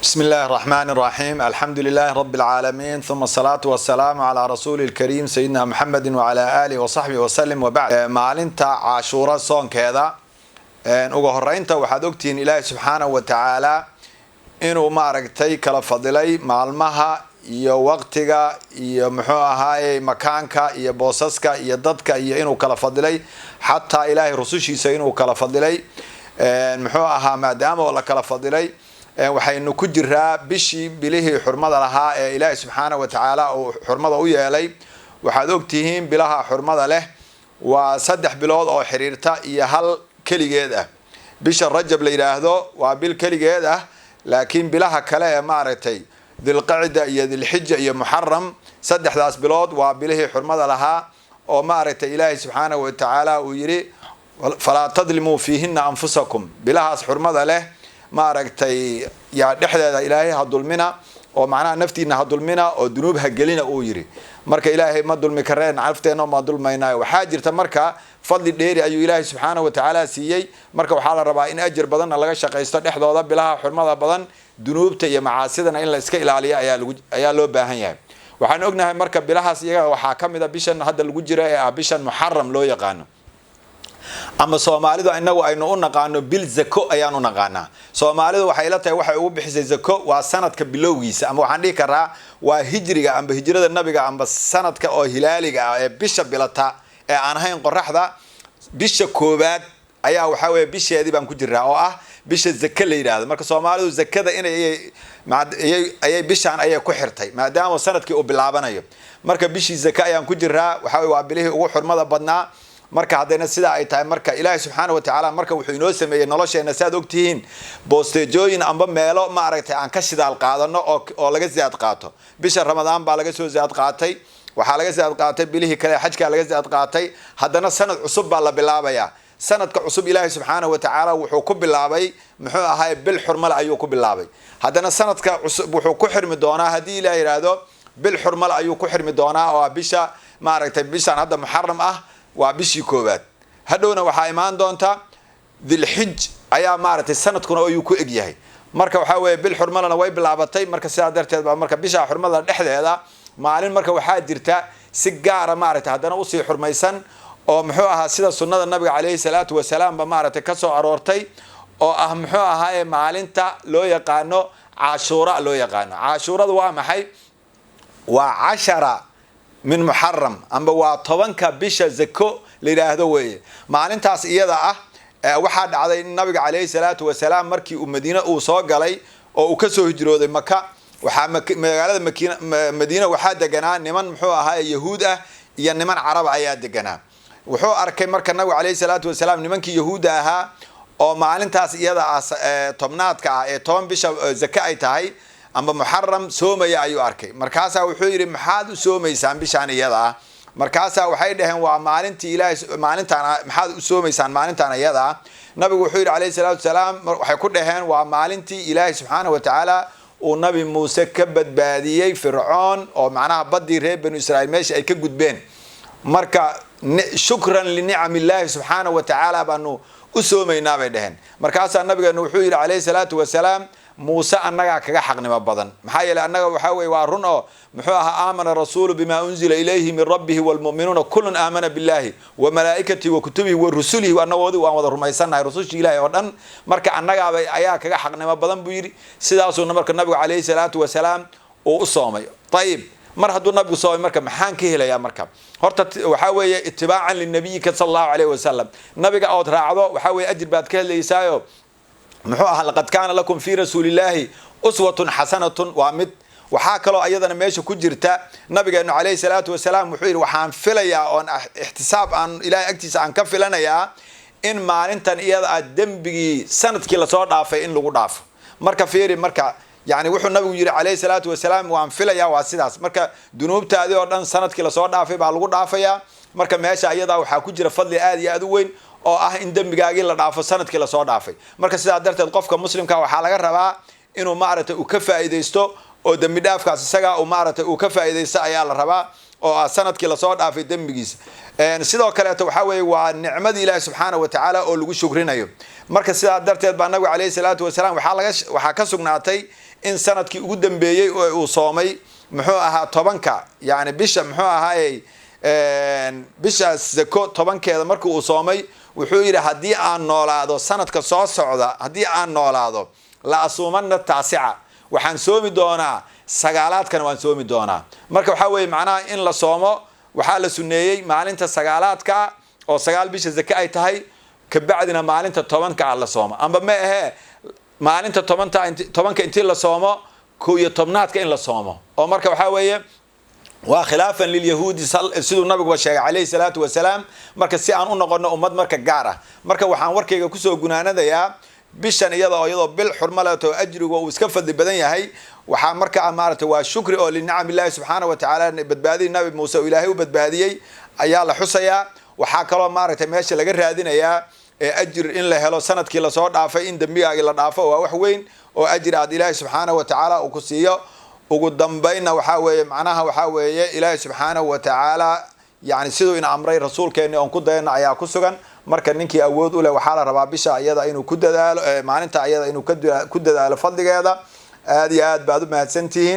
بسم الله الرحمن الرحيم الحمد لله رب العالمين ثم الصلاة والسلام على رسول الكريم سيدنا محمد وعلى آله وصحبه وسلم وبعد maalinta cashuura soonkeeda ugu horeynta waxaad ogtihiin Ilaahay subhanahu wa ta'ala inuu maaragtay kala fadilay maalmaha iyo waqtiga iyo muxuu ahaayay makaanka iyo boosaska iyo dadka iyo inuu kala fadilay hatta Ilaahay rusushiisa inuu kala fadilay muxuu ahaa maadaama la kala fadilay waxaynu ku jiraa bishii bilihii xurmada lahaa ee Ilaahay subhanahu wa ta'ala oo xurmada u yeelay waxaad ogtihiin bilaha xurmada leh waa 3 bilood oo xiriirta iyo hal kaligeed ah bisha Rajab la yiraahdo waa bil kaligeed ah laakiin bilaha kale ee maaragtay Dhulqa'da iyo Dhulhijja iyo Muharram saddexdaas bilood waa bilihii xurmada lahaa oo maaragtay Ilaahay subhanahu wa ta'ala uu yiri fala tadlimu fiihinna anfusakum bilahaas xurmada leh maaragtay yaa dhexdeeda Ilaahay ha dulmina oo macnaha naftiina ha dulmina oo dunuub ha gelina uu yiri marka Ilaahay ma dulmi kareen cafteena ma dulmaynaayo waxa jirta marka fadli dheeri ayuu Ilaahay subhanahu wa ta'ala siiyay marka waxa la rabaa in ajir badan laga shaqeysto dhexdooda bilaha xurmada badan dunuubta iyo macaasidana in la iska ilaaliyo ayaa loo baahan yahay waxaan ognahay marka bilahaas iyaga waxa kamida bishan hadda lagu jiro ee bishan Muharram loo yaqaan ama Soomaalidu inagu aynu u naqaano bil zako ayaan u naqaanaa Soomaalidu waxay la tahay waxay ugu bixisay zako waa sanadka bilowgiisa ama waxaan dhihi karaa waa hijriga amba hijrada nabiga amba sanadka oo hilaaliga ah ee bisha bilata ee aan ahayn qoraxda bisha koobaad ayaa waxa weeye bisheedii baan ku jiraa oo ah bisha zaka la yiraahdo marka Soomaalidu zakada inay bishan ay ku xirtay maadaama sanadkii uu bilaabanayo marka bishii zaka ayaan ku jiraa waxa weeye waa bilihii ugu xurmada badnaa marka hadayna sida ay tahay marka Ilaahay subhanahu wa ta'ala marka wuxuu inoo sameeyay nolosheena saad ogtihiin boostejooyin amba meelo ma aragtay aan ka shidaal qaadano oo laga ziyaad qaato bisha Ramadaan baa laga soo ziyaad qaatay waxa laga ziyaad qaatay bilihii kale xajka laga ziyaad qaatay hadana sanad cusub baa la bilaabaya sanadka cusub Ilaahay subhanahu wa ta'ala wuxuu ku bilaabay muxuu ahaay bil xurmal ayuu ku bilaabay hadana sanadka cusub wuxuu ku xirmi doonaa hadii Ilaahay yiraahdo bil xurmal ayuu ku xirmi doonaa oo bisha ma aragtay bishan hadda Muharram ah waa bishii koobaad hadhowna waxa imaan doonta Dhulhijj ayaa maartay sanadkuna oo uu ku eg yahay marka waxa weeye bil xurmalana way bilaabatay marka sidaa darteed baa marka bisha xurmada dhexdeeda maalin marka waxa jirta si gaar ah maartay hadana u sii xurmaysan oo muxuu ahaa sida sunnada nabiga kaleey salaatu wa salaam ba maartay ka soo aroortay oo ah muxuu ahaa maalinta loo yaqaano Ashura loo yaqaano Ashuradu waa maxay waa 10 من محرم أما وطبنك بيش زكو ليراهدو ويه maalintaas iyada ah waxa dhacday nabiga kaleey salaatu wa salaam markii uu Madiina uu soo galay oo uu ka soo hijrooday Makka waxa magaalada Madiina waxa deganaa niman muxuu ahaa Yahuud ah iyo niman Carab ayaa deganaa wuxuu arkay marka nabiga kaleey salaatu wa salaam nimankii Yahuud ahaa oo maalintaas iyada ah tobnaadka ah ee 10 bisha zaka ay tahay amba Muharram soomaya ayuu arkay markaasa wuxuu yiri maxaad u soomaysaan bishaan iyada markaasa waxay dhaheen waa maalintii Ilaahay maalintan maxaad u soomaysaan maalintan iyada nabigu wuxuu yiri kaleey salaatu salaam waxay ku dhaheen waa maalintii Ilaahay subhanahu wa ta'ala oo nabi Muuse ka badbaadiyay Fircoon oo macnaha badii reer Bani Israa'iil meesha ay ka gudbeen marka shukran li ni'amillaahi subhanahu wa ta'ala banu u soomaynaa bay dhaheen markaasa nabigeena wuxuu yiri kaleey salaatu wa salaam موسى أنك كحقني بدن محايل أنك وحوي وارنو محوها آمن الرسول بما أنزل إليه من ربه والمؤمنون كل آمن بالله وملائكته وكتبه ورسله وأنه وضع وضع رميسان رسول الله ودن مرك أنك أياك كحقني بدن بيري سداسو مرك النبي عليه الصلاة والسلام وأصومي طيب مرحد النبي صلى الله عليه وسلم محان كهلا يا مركب هرت وحوي اتباعا للنبي صلى الله عليه وسلم النبي قاعد راعده وحوي أجر بعد كهلا يسايو محوها لقد كان لكم في رسول الله أسوة حسنة وامد وحاكلوا أيضا ماشي كجرتا نبي إنه عليه الصلاة والسلام محير وحان فيليا أن احتساب أن إلى اكتس عن كفلنا يا إن ما أنت إياه الدم بي سنة كلا صار ضعف إن لو ضعف مركا فيري مركا يعني وحنا النبي عليه الصلاة والسلام وعن فيليا واسداس مركا دنوب تادي أردن سنة كلا صار ضعف بعلو ضعف يا مركا ماشي أيضا وحاكجر فضل آدي أدوين oo ah in dambigaagii la dhaafo sanadkii la soo dhaafay marka sidaa darteed qofka muslimka waxa laga rabaa inuu maarata uu ka faa'iideysto oo dambi dhaafkaas isaga uu maarata uu ka faa'iideysto ayaa la rabaa oo ah sanadkii la soo dhaafay dambigiisa sidoo kale waxa weeye waa nicmada Ilaahay subhanahu wa ta'ala oo lagu shukrinayo marka sidaa darteed baa nabiga kaleey salaatu wa salaam waxa ka sugnaatay in sanadkii ugu dambeeyey oo uu soomay muxuu ahaa tobanka yani bisha muxuu ahaayey bishaas zako tobankeeda markii uu soomay wuxuu yidhi haddii aan noolaado sanadka soo socda haddii aan noolaado la asuumana taasica waxaan soomi doonaa sagaalaadkana waan soomi doonaa marka waxaa weeye macnaha in la soomo waxaa la sunneeyey maalinta sagaalaadka oo 9 bisha zaka ay tahay kabacdina maalinta 10ka la soomo amba ma ahe maalinta 10ka intii la soomo 11aadka in la soomo oo marka waxaa weeye waa khilaafan lil yahuudi sidoo nabigu sheegay calayhi salaatu wasalaam marka si aan u noqono ummad marka gaar ah marka waxaan warkayga ku soo gunaanadayaa bishan iyadoo bil xurmo leh oo ajrigu uu iska fadli badan yahay waxa marka maartay waa shukri oo linicam ilaahi subhanahu wa ta'ala badbaadiyay nabi Muuse ilaahay u badbaadiyay ayaa la xusayaa waxa kale maartay meesha laga raadinayaa ajir in la helo sanadkii la soo dhaafay in dambiga la dhaafo waa wax weyn oo ajir aad ilaahi subhanahu wa ta'ala uu ku siiyo ugu dambayna waxa weeye macnaha waxa weeye ilaahi subhanahu wa ta'ala yani sidoo in amray rasuulkeena oo ku dayna ayaa ku sugan marka ninkii awood u leh waxa la rabaa bisha ayada inuu ku dadaalo maalinta ayada inuu ku dadaalo fadligeeda aad iyo aad baad u mahadsantihiin